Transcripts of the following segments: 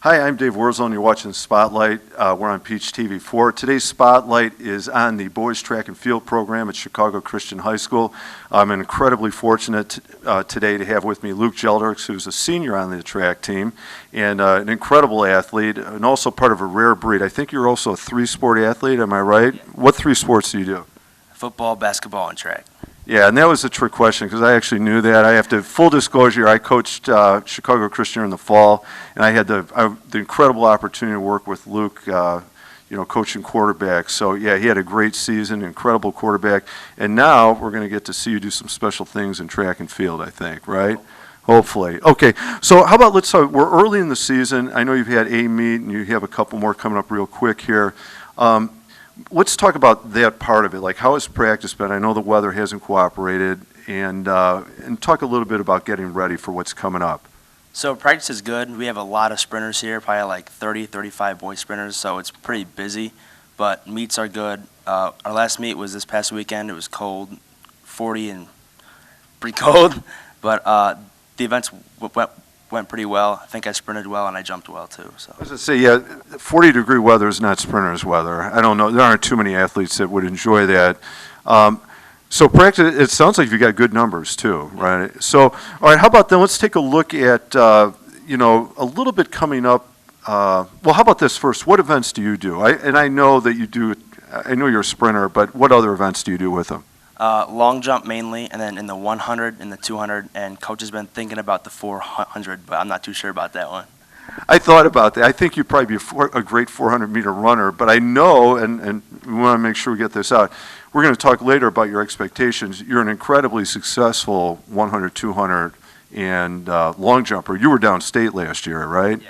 Hi, I'm Dave Wurzel, and you're watching Spotlight. We're on Peach TV4. Today's Spotlight is on the boys track and field program at Chicago Christian High School. I'm incredibly fortunate today to have with me Luke Jeldricks, who's a senior on the track team and an incredible athlete and also part of a rare breed. I think you're also a three-sport athlete, am I right? Yeah. What three sports do you do? Football, basketball, and track. Yeah, and that was a trick question because I actually knew that. I have to, full disclosure, I coached Chicago Christian in the fall, and I had the incredible opportunity to work with Luke, coaching quarterbacks. So, yeah, he had a great season, incredible quarterback. And now we're going to get to see you do some special things in track and field, I think, right? Hopefully. Okay, so how about let's talk, we're early in the season. I know you've had a meet, and you have a couple more coming up real quick here. Let's talk about that part of it. Like, how has practice been? I know the weather hasn't cooperated, and talk a little bit about getting ready for what's coming up. So practice is good. We have a lot of sprinters here, probably like 30, 35 boy sprinters, so it's pretty busy, but meets are good. Our last meet was this past weekend. It was cold, 40 and pretty cold, but the events went pretty well. I think I sprinted well and I jumped well too. So. I was going to say, yeah, 40-degree weather is not sprinter's weather. I don't know. There aren't too many athletes that would enjoy that. So practice, it sounds like you got good numbers too, right? So, all right, how about then let's take a look at, a little bit coming up. Well, how about this first? What events do you do? I know that you do, I know you're a sprinter, but what other events do you do with them? Long jump mainly, and then in the 100 and the 200, and coach has been thinking about the 400, but I'm not too sure about that one. I thought about that. I think you'd probably be a great 400-meter runner, but I know, and we want to make sure we get this out, we're going to talk later about your expectations. You're an incredibly successful 100, 200, and long jumper. You were downstate last year, right?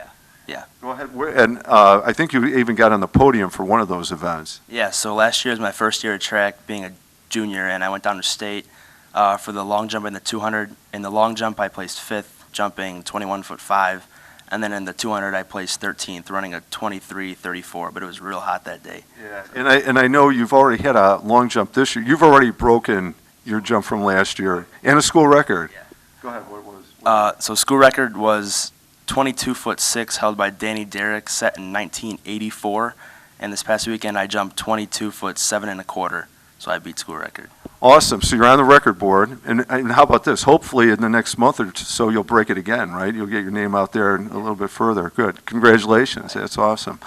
Yeah. Go ahead. And I think you even got on the podium for one of those events. Yeah, so last year was my first year at track, being a junior, and I went down to state for the long jump and the 200. In the long jump, I placed 5th, jumping 21'5", and then in the 200, I placed 13th, running a 23:34. But it was real hot that day. Yeah, and I know you've already had a long jump this year. You've already broken your jump from last year and a school record. Yeah. Go ahead. What was? So school record was 22'6", held by Danny Derrick, set in 1984. And this past weekend, I jumped 22'7¼ So I beat school record. Awesome. So you're on the record board. And how about this? Hopefully in the next month or so you'll break it again, right? You'll get your name out there a little bit further. Good. Congratulations. That's awesome.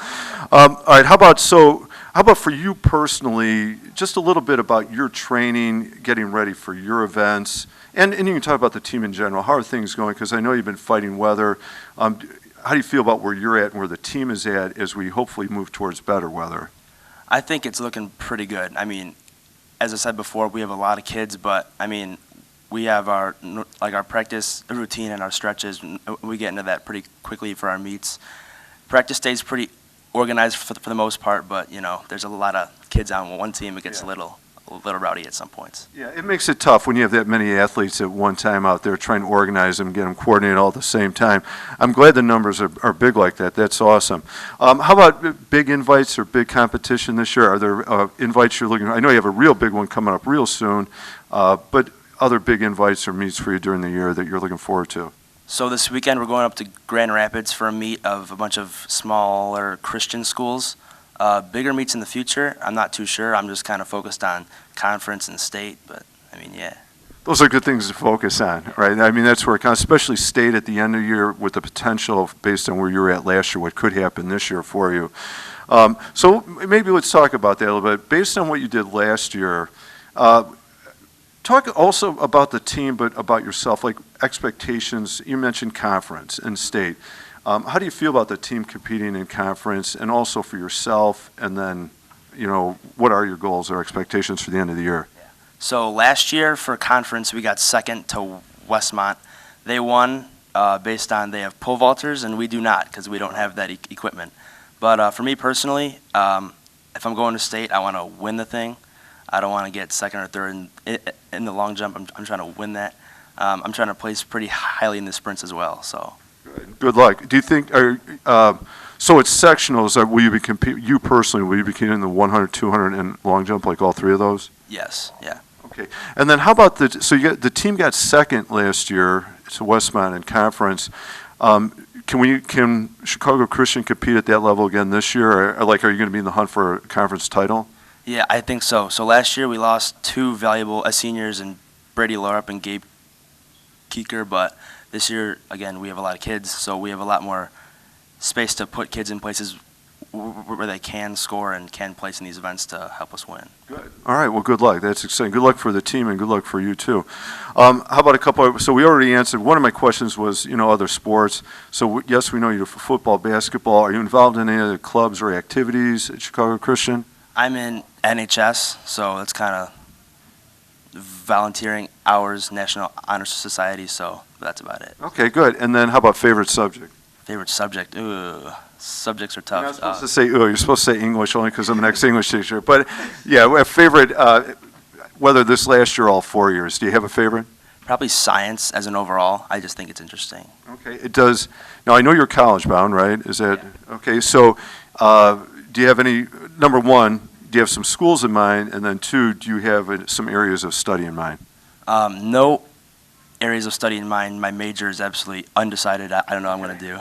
All right. How about for you personally, just a little bit about your training, getting ready for your events, and you can talk about the team in general. How are things going? Because I know you've been fighting weather. How do you feel about where you're at and where the team is at as we hopefully move towards better weather? I think it's looking pretty good. I mean, as I said before, we have a lot of kids, but I mean, we have our practice routine and our stretches. We get into that pretty quickly for our meets. Practice stays pretty organized for the most part, but there's a lot of kids on one team. It gets a little rowdy at some points. Yeah, it makes it tough when you have that many athletes at one time out there trying to organize them, get them coordinated all at the same time. I'm glad the numbers are big like that. That's awesome. How about big invites or big competition this year? Are there invites you're looking for? I know you have a real big one coming up real soon, but other big invites or meets for you during the year that you're looking forward to? So this weekend we're going up to Grand Rapids for a meet of a bunch of smaller Christian schools. Bigger meets in the future, I'm not too sure. I'm just kind of focused on conference and state, but I mean, yeah. Those are good things to focus on, right? I mean, that's where it counts, especially state at the end of the year with the potential based on where you were at last year, what could happen this year for you. So maybe let's talk about that a little bit. Based on what you did last year, talk also about the team, but about yourself, like expectations. You mentioned conference and state. How do you feel about the team competing in conference and also for yourself? And then, what are your goals or expectations for the end of the year? Yeah. So last year for conference, we got second to Westmont. They won based on they have pole vaulters and we do not because we don't have that equipment. But for me personally, if I'm going to state, I want to win the thing. I don't want to get second or third in the long jump. I'm trying to win that. I'm trying to place pretty highly in the sprints as well. So. Good luck. Do you think, so it's sectionals, will you be competing, you personally, will you be competing in the 100, 200, and long jump, like all three of those? Yes, yeah. Okay. And then how about the team got second last year to Westmont in conference. Can Chicago Christian compete at that level again this year? Or, like, are you going to be in the hunt for a conference title? Yeah, I think so. So last year we lost two valuable seniors in Brady Lorup and Gabe Keeker, but this year, again, we have a lot of kids, so we have a lot more space to put kids in places where they can score and can place in these events to help us win. Good. All right, well, good luck. That's exciting. Good luck for the team and good luck for you, too. How about a couple so we already answered. One of my questions was, other sports. So, yes, we know you do football, basketball. Are you involved in any other clubs or activities at Chicago Christian? I'm in NHS, so it's kind of volunteering hours, National Honor Society, so that's about it. Okay, good. And then how about favorite subject? Favorite subject? Ooh, subjects are You're not tough. supposed to say, you're supposed to say English only because I'm an ex-English teacher. But, yeah, a favorite, whether this last year or all 4 years, do you have a favorite? Probably science as an overall. I just think it's interesting. Okay, it does. Now, I know you're college-bound, right? Is that, okay, so do you have any, number one, do you have some schools in mind? And then two, do you have some areas of study in mind? No areas of study in mind. My major is absolutely undecided. I don't know what I'm going to do.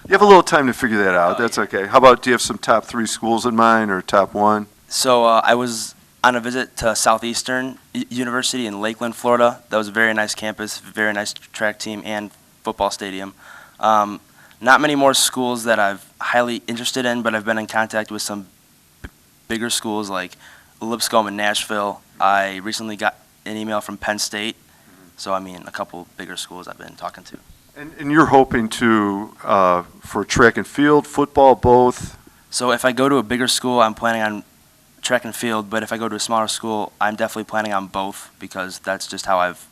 You have a little time to figure that out. That's okay. How about, do you have some top 3 schools in mind or top 1? So I was on a visit to Southeastern University in Lakeland, Florida. That was a very nice campus, very nice track team and football stadium. Not many more schools that I've highly interested in, but I've been in contact with some bigger schools like Lipscomb and Nashville. I recently got an email from Penn State. So, I mean, a couple bigger schools I've been talking to. And you're hoping to, for track and field, football, both? So if I go to a bigger school, I'm planning on track and field, but if I go to a smaller school, I'm definitely planning on both because that's just how I've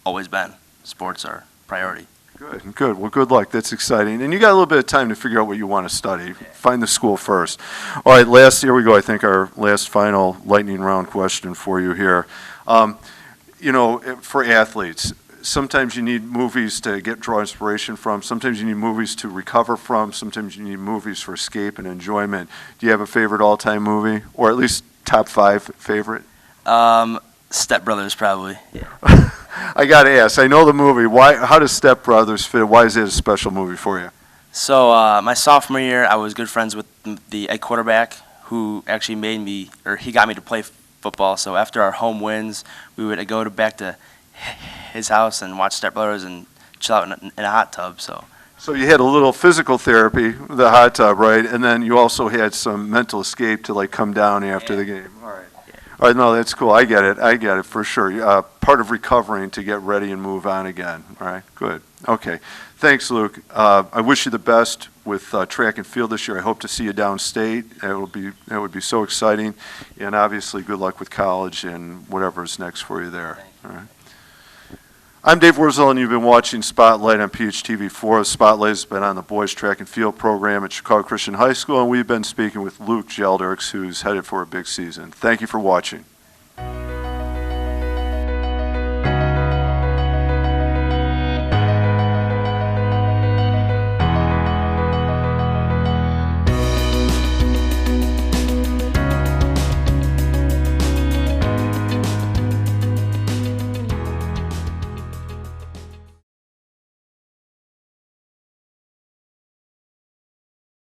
always been. Sports are priority. Good, good. Well, good luck. That's exciting. And you got a little bit of time to figure out what you want to study. Find the school first. All right, here we go. I think our last final lightning round question for you here. For athletes, sometimes you need movies to draw inspiration from. Sometimes you need movies to recover from. Sometimes you need movies for escape and enjoyment. Do you have a favorite all-time movie, or at least top 5 favorite? Step Brothers, probably. Yeah. I got to ask. I know the movie. Why? How does Step Brothers fit? Why is it a special movie for you? So my sophomore year, I was good friends with a quarterback who actually he got me to play football. So after our home wins, we would go back to his house and watch Step Brothers and chill out in a hot tub. So you had a little physical therapy, the hot tub, right? And then you also had some mental escape to come down after the game. All right. Yeah. All right. No, that's cool. I get it for sure. Part of recovering to get ready and move on again. All right. Good. Okay. Thanks, Luke. I wish you the best with track and field this year. I hope to see you downstate. That would be so exciting. And obviously, good luck with college and whatever's next for you there. All right. I'm Dave Wurzel, and you've been watching Spotlight on PHTV4. Spotlight has been on the boys track and field program at Chicago Christian High School, and we've been speaking with Luke Gelderks, who's headed for a big season. Thank you for watching.